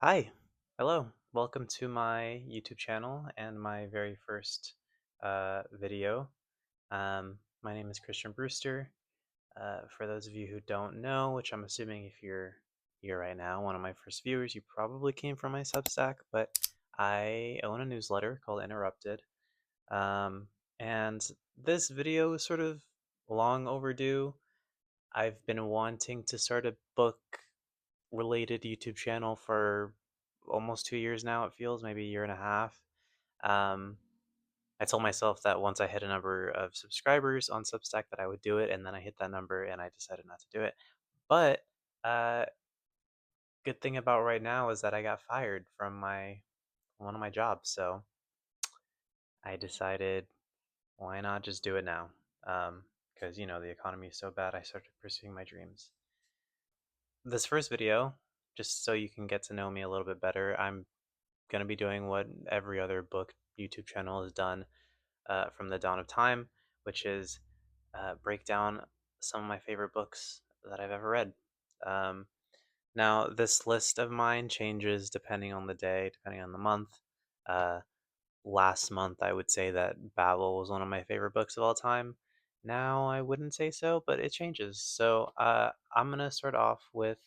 Hi, hello. Welcome to my YouTube channel and my very first video. My name is Christian Brewster. For those of you who don't know, which I'm assuming if you're here right now, one of my first viewers, you probably came from my Substack, but I own a newsletter called Interrupted. Um, and this video is sort of long overdue. I've been wanting to start a book related YouTube channel for almost 2 years now. It feels maybe a year and a half. Um, I told myself that once I hit a number of subscribers on Substack that I would do it, and then I hit that number and I decided not to do it. But uh, good thing about right now is that I got fired from my one of my jobs, so I decided why not just do it now? Because the economy is so bad, I started pursuing my dreams. This first video, just so you can get to know me a little bit better, I'm going to be doing what every other book YouTube channel has done from the dawn of time, which is break down some of my favorite books that I've ever read. Um, Now, this list of mine changes depending on the day, depending on the month. Uh, Last month, I would say that Babel was one of my favorite books of all time. Now, I wouldn't say so, but it changes. So, I'm going to start off with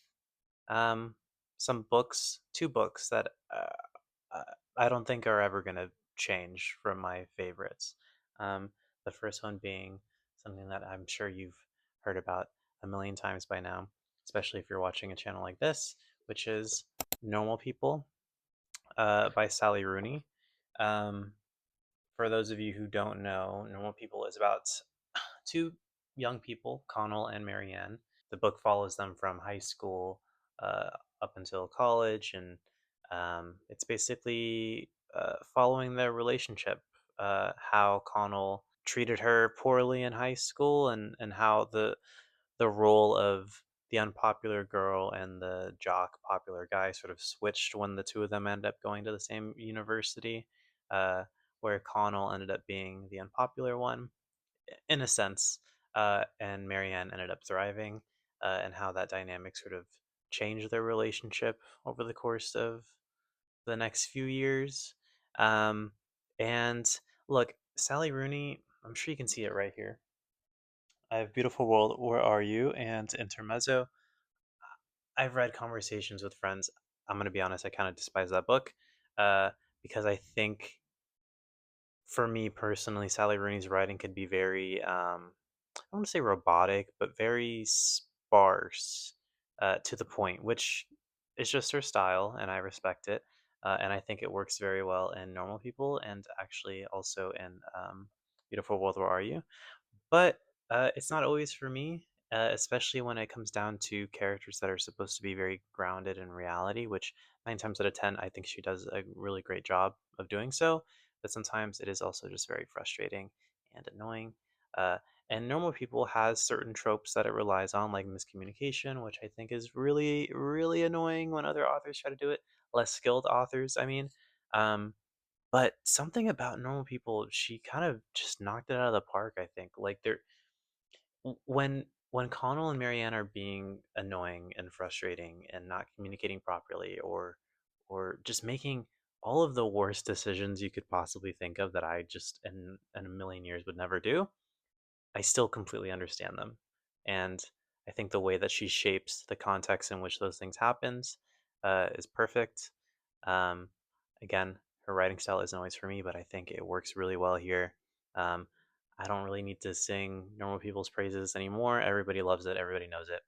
um, some books, two books that uh, I don't think are ever going to change from my favorites. Um, the first one being something that I'm sure you've heard about a million times by now, especially if you're watching a channel like this, which is Normal People by Sally Rooney. Um, for those of you who don't know, Normal People is about two young people, Connell and Marianne. The book follows them from high school uh, up until college, and it's basically following their relationship, how Connell treated her poorly in high school, and how the role of the unpopular girl and the jock popular guy sort of switched when the two of them ended up going to the same university, uh, where Connell ended up being the unpopular one in a sense, and Marianne ended up thriving, and how that dynamic sort of changed their relationship over the course of the next few years. Um, and look, Sally Rooney, I'm sure you can see it right here. I have Beautiful World, Where Are You, and Intermezzo. I've read Conversations with Friends. I'm going to be honest, I kind of despise that book uh, because I think, for me personally, Sally Rooney's writing could be very I don't want to say robotic, but very sparse, to the point, which is just her style, and I respect it. And I think it works very well in Normal People, and actually also in Beautiful World, Where Are You? But it's not always for me, especially when it comes down to characters that are supposed to be very grounded in reality, which 9 times out of 10, I think she does a really great job of doing so. But sometimes it is also just very frustrating and annoying. Uh, and Normal People has certain tropes that it relies on, like miscommunication, which I think is really, really annoying when other authors try to do it. Less skilled authors, I mean. Um, but something about Normal People, she kind of just knocked it out of the park, I think. Like when Connell and Marianne are being annoying and frustrating and not communicating properly, or just making all of the worst decisions you could possibly think of that I just in a million years would never do, I still completely understand them. And I think the way that she shapes the context in which those things happens is perfect. Um, Again, her writing style isn't always for me, but I think it works really well here. Um, I don't really need to sing Normal People's praises anymore. Everybody loves it. Everybody knows it.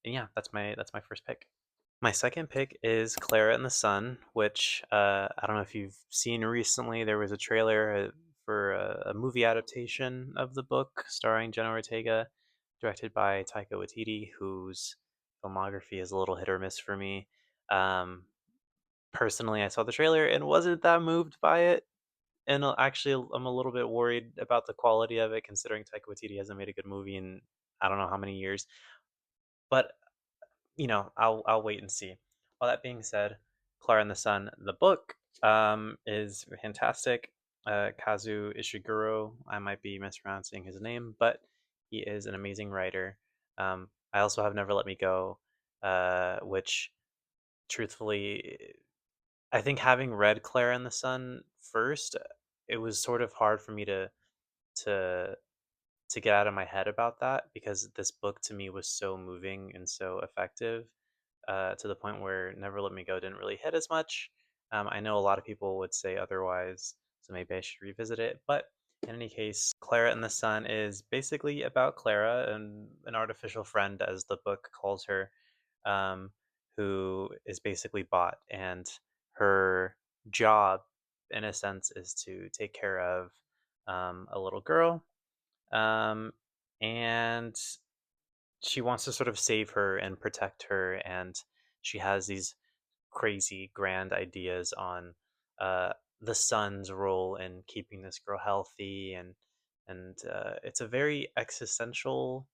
And yeah, that's my first pick. My second pick is Clara and the Sun, which I don't know if you've seen recently. There was a trailer for a movie adaptation of the book starring Jenna Ortega, directed by Taika Waititi, whose filmography is a little hit or miss for me. Um, Personally, I saw the trailer and wasn't that moved by it. And actually, I'm a little bit worried about the quality of it, considering Taika Waititi hasn't made a good movie in I don't know how many years. But I'll wait and see. All that being said, Clara and the Sun, the book, is fantastic. Kazu Ishiguro, I might be mispronouncing his name, but he is an amazing writer. I also have Never Let Me Go, which truthfully, I think having read Clara and the Sun first, it was sort of hard for me to to get out of my head about that because this book to me was so moving and so effective, to the point where Never Let Me Go didn't really hit as much. I know a lot of people would say otherwise, so maybe I should revisit it. But in any case, Clara and the Sun is basically about Clara, and an artificial friend, as the book calls her, um, who is basically bought, and her job, in a sense, is to take care of a little girl, um, and she wants to sort of save her and protect her, and she has these crazy grand ideas on uh, the sun's role in keeping this girl healthy, and it's a very existential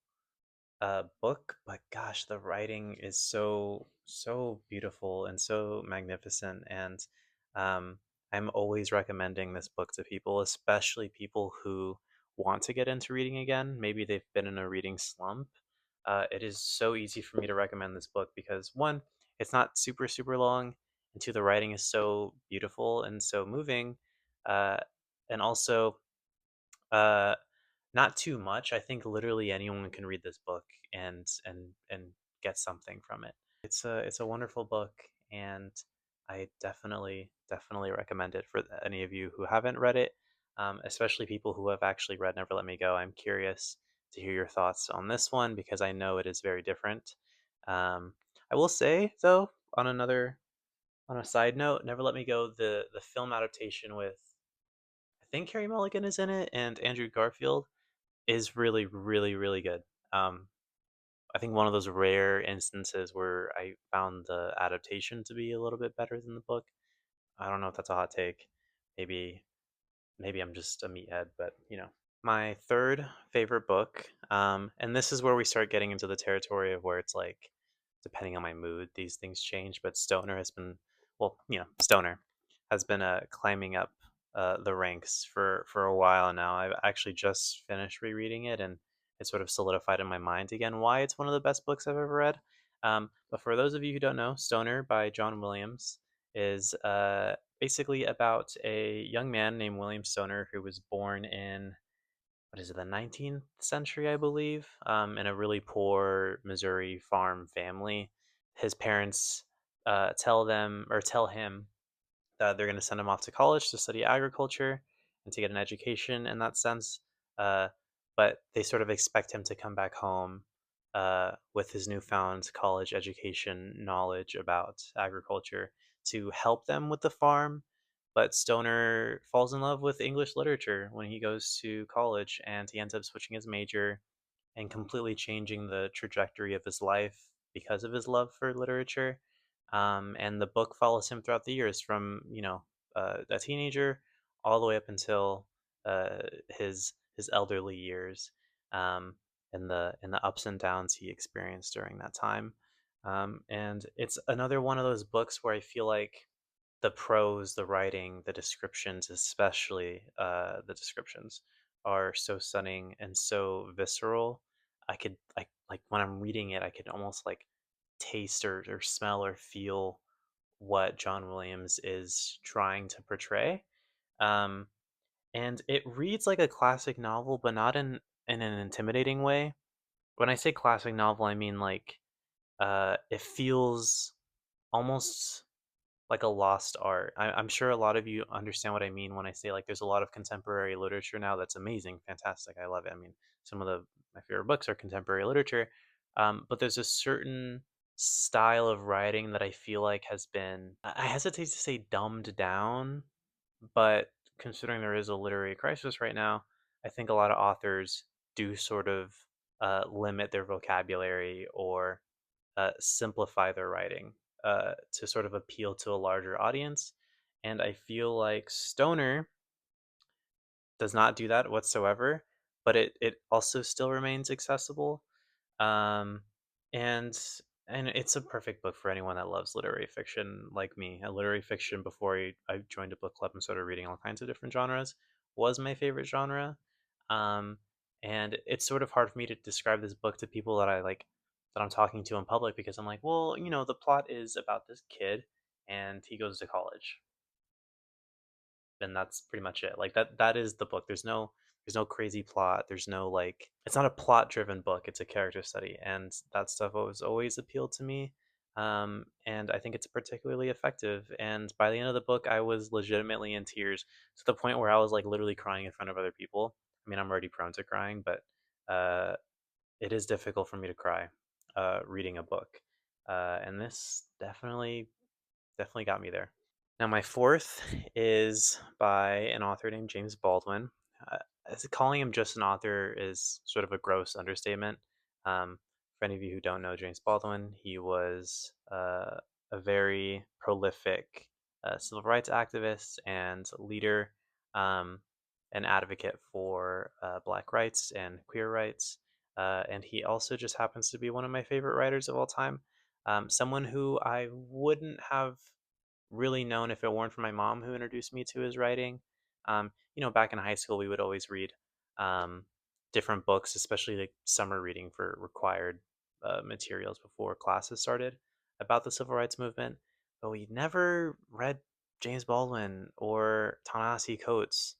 book, but gosh, the writing is so beautiful and so magnificent, and um, I'm always recommending this book to people, especially people who want to get into reading again. Maybe they've been in a reading slump. It is so easy for me to recommend this book because one, it's not super long, and two, the writing is so beautiful and so moving, uh, and also uh, not too much. I think literally anyone can read this book and get something from it. It's a wonderful book, and I definitely recommend it for any of you who haven't read it, especially people who have actually read Never Let Me Go. I'm curious to hear your thoughts on this one because I know it is very different. Um, I will say though, on a side note, Never Let Me Go, the film adaptation with, I think, Carey Mulligan is in it and Andrew Garfield, is really good. Um, I think one of those rare instances where I found the adaptation to be a little bit better than the book. I don't know if that's a hot take. Maybe maybe I'm just a meathead, but you know. My third favorite book, and this is where we start getting into the territory of where it's like, depending on my mood, these things change. But Stoner has been, well, Stoner has been climbing up the ranks for a while now. I've actually just finished rereading it, and it sort of solidified in my mind again why it's one of the best books I've ever read. But for those of you who don't know, Stoner by John Williams is basically about a young man named William Stoner who was born in, what is it, the 19th century, I believe, in a really poor Missouri farm family. His parents tell him that they're going to send him off to college to study agriculture and to get an education in that sense. Uh, but they sort of expect him to come back home with his newfound college education knowledge about agriculture to help them with the farm. But Stoner falls in love with English literature when he goes to college, and he ends up switching his major and completely changing the trajectory of his life because of his love for literature. And the book follows him throughout the years from, a teenager all the way up until his elderly years, um, and the ups and downs he experienced during that time. And it's another one of those books where I feel like the prose, the writing, the descriptions, especially the descriptions, are so stunning and so visceral. I could like when I'm reading it, I could almost like taste or smell or feel what John Williams is trying to portray. Um, and it reads like a classic novel, but not in an intimidating way. When I say classic novel, I mean like it feels almost like a lost art. I'm sure a lot of you understand what I mean when I say like there's a lot of contemporary literature now that's amazing, fantastic. I love it. I mean, some of the my favorite books are contemporary literature, but there's a certain style of writing that I feel like has been, I hesitate to say dumbed down, but considering there is a literary crisis right now, I think a lot of authors do sort of limit their vocabulary or simplify their writing to sort of appeal to a larger audience. And I feel like Stoner does not do that whatsoever, but it also still remains accessible. Um, and and it's a perfect book for anyone that loves literary fiction like me. A literary fiction, before I joined a book club and started reading all kinds of different genres, was my favorite genre. Um, and it's sort of hard for me to describe this book to people that I like that I'm talking to in public because I'm like, well, the plot is about this kid and he goes to college, and that's pretty much it. Like that is the book. There's no crazy plot. There's no like it's not a plot driven book. It's a character study, and that stuff always appealed to me. And I think it's particularly effective. And by the end of the book, I was legitimately in tears to the point where I was like literally crying in front of other people. I mean, I'm already prone to crying, but uh, it is difficult for me to cry reading a book, and this definitely got me there. Now, my fourth is by an author named James Baldwin. Uh, Calling him just an author is sort of a gross understatement. For any of you who don't know James Baldwin, he was a very prolific civil rights activist and leader, um, an advocate for black rights and queer rights. And he also just happens to be one of my favorite writers of all time. Someone who I wouldn't have really known if it weren't for my mom who introduced me to his writing. Back in high school, we would always read um, different books, especially like summer reading for required materials before classes started about the civil rights movement. But we never read James Baldwin or Ta-Nehisi Coates,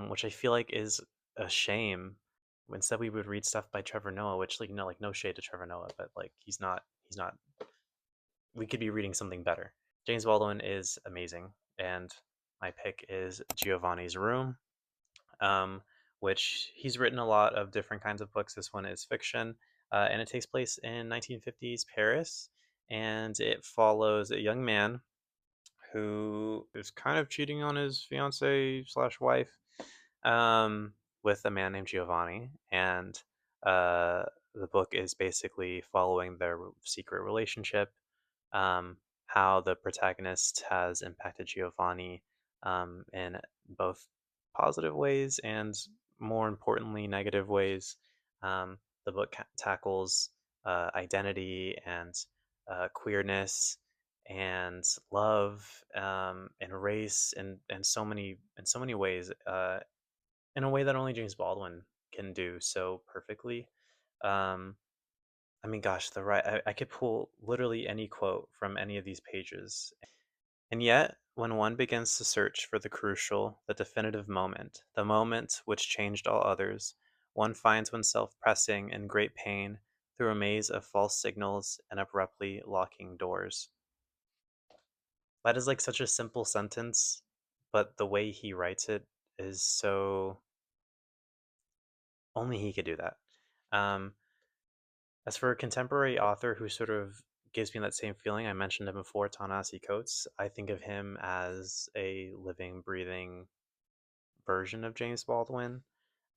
which I feel like is a shame. Instead, we would read stuff by Trevor Noah, which like no shade to Trevor Noah, but like he's not. We could be reading something better. James Baldwin is amazing, and my pick is Giovanni's Room, um, which he's written a lot of different kinds of books. This one is fiction, and it takes place in 1950s Paris, and it follows a young man who is kind of cheating on his fiance slash wife um, with a man named Giovanni, and uh, the book is basically following their secret relationship, um, how the protagonist has impacted Giovanni in both positive ways and, more importantly, negative ways. Um, the book tackles identity and queerness and love and race and so many ways, in a way that only James Baldwin can do so perfectly. Um, I mean, gosh, I could pull literally any quote from any of these pages. And yet, when one begins to search for the crucial, the definitive moment, the moment which changed all others, one finds oneself pressing in great pain through a maze of false signals and abruptly locking doors. That is like such a simple sentence, but the way he writes it is so, only he could do that. Um, as for a contemporary author who sort of gives me that same feeling, I mentioned him before, Ta-Nehisi Coates. I think of him as a living, breathing version of James Baldwin.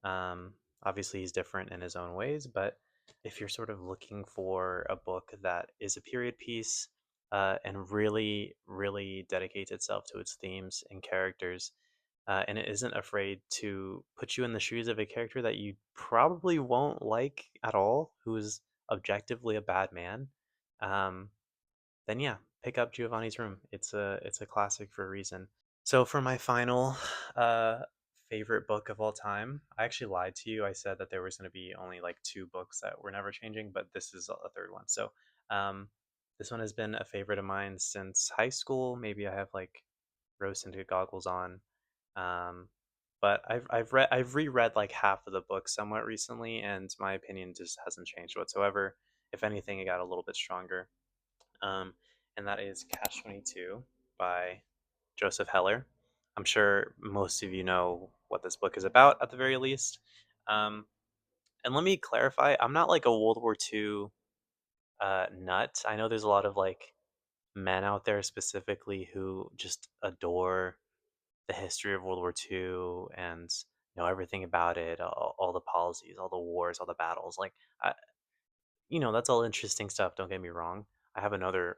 Um, Obviously, he's different in his own ways, but if you're sort of looking for a book that is a period piece and really, really dedicates itself to its themes and characters, and it isn't afraid to put you in the shoes of a character that you probably won't like at all, who's objectively a bad man, um, then yeah, pick up Giovanni's Room. It's a classic for a reason. So for my final uh, favorite book of all time, I actually lied to you. I said that there was going to be only like two books that were never changing, but this is a third one. So um, this one has been a favorite of mine since high school. Maybe I have like rose-tinted goggles on. Um, but I've reread like half of the book somewhat recently, and my opinion just hasn't changed whatsoever. If anything, it got a little bit stronger. Um, and that is Catch 22 by Joseph Heller. I'm sure most of you know what this book is about at the very least. Um, and let me clarify, I'm not like a World War II nut. I know there's a lot of like men out there specifically who just adore the history of World War II and know everything about it, all the policies, all the wars, all the battles. Like, that's all interesting stuff. Don't get me wrong. I have another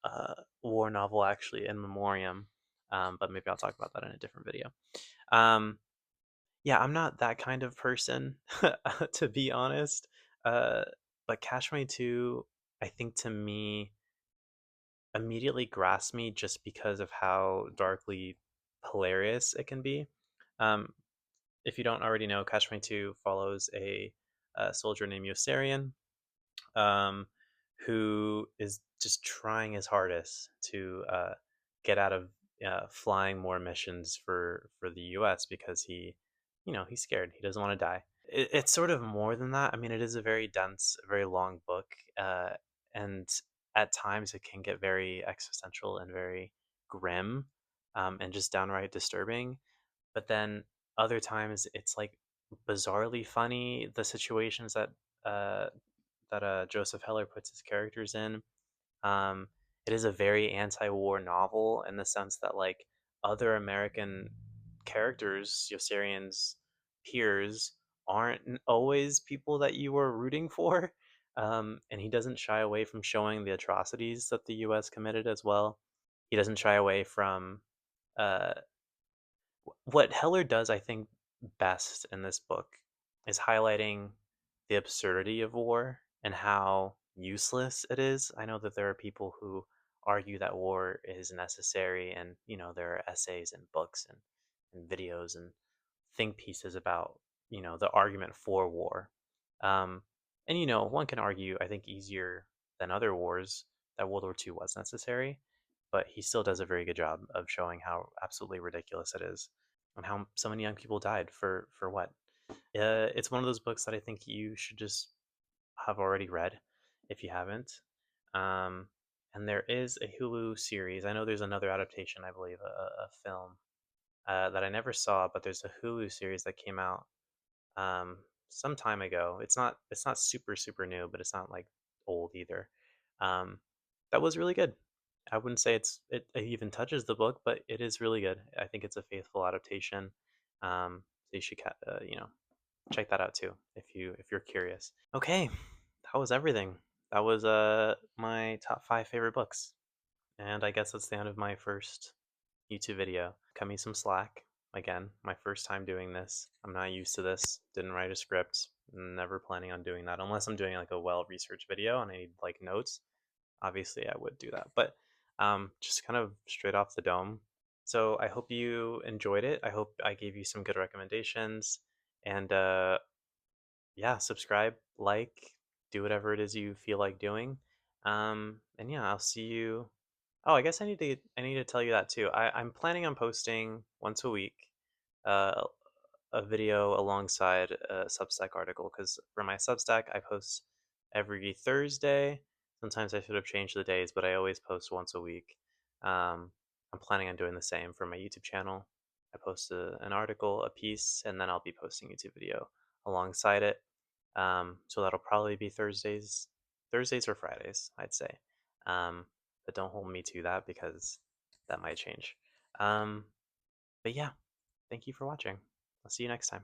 uh, war novel actually in memoriam, but maybe I'll talk about that in a different video. Um, yeah, I'm not that kind of person, to be honest. Uh, but Catch 22, I think to me, immediately grasped me just because of how darkly hilarious it can be. Um, if you don't already know, Catch 22 follows a soldier named Yossarian. who is just trying his hardest to get out of flying more missions for the U.S. because he's scared. He doesn't want to die. It's sort of more than that. I mean, it is a very dense, very long book, and at times it can get very existential and very grim, and just downright disturbing. But then other times it's like bizarrely funny. The situations uh, that Joseph Heller puts his characters in. Um, it is a very anti-war novel in the sense that like other American characters, Yossarian's peers, aren't always people that you were rooting for. And he doesn't shy away from showing the atrocities that the U.S. committed as well. He doesn't shy away from uh, what Heller does, I think, best in this book is highlighting the absurdity of war and how useless it is. I know that there are people who argue that war is necessary, and there are essays and books and videos and think pieces about the argument for war. Um, and one can argue, I think, easier than other wars that World War II was necessary, but he still does a very good job of showing how absolutely ridiculous it is and how so many young people died for what. It's one of those books that I think you should just have already read if you haven't. Um, and there is a Hulu series. I know there's another adaptation, I believe, a film that I never saw, but there's a Hulu series that came out um, some time ago. It's not super super new, but it's not like old either. Um, that was really good. I wouldn't say it even touches the book, but it is really good. I think it's a faithful adaptation. So you should check that out too if you're curious. Okay, that was everything. That was my top 5 favorite books, and I guess that's the end of my first YouTube video. Cut me some slack. Again, my first time doing this. I'm not used to this. Didn't write a script. Never planning on doing that unless I'm doing like a well-researched video and I need like notes. Obviously, I would do that, but just kind of straight off the dome. So I hope you enjoyed it. I hope I gave you some good recommendations, and yeah, subscribe, like, do whatever it is you feel like doing. And yeah, I'll see you. Oh, I guess I need to tell you that too. I'm planning on posting once a week, uh, a video alongside a Substack article because for my Substack I post every Thursday. Sometimes I should have changed the days, but I always post once a week. Um, I'm planning on doing the same for my YouTube channel. I post an article, a piece, and then I'll be posting a YouTube video alongside it. So that'll probably be Thursdays or Fridays, I'd say. But don't hold me to that because that might change. Um, but yeah, thank you for watching. I'll see you next time.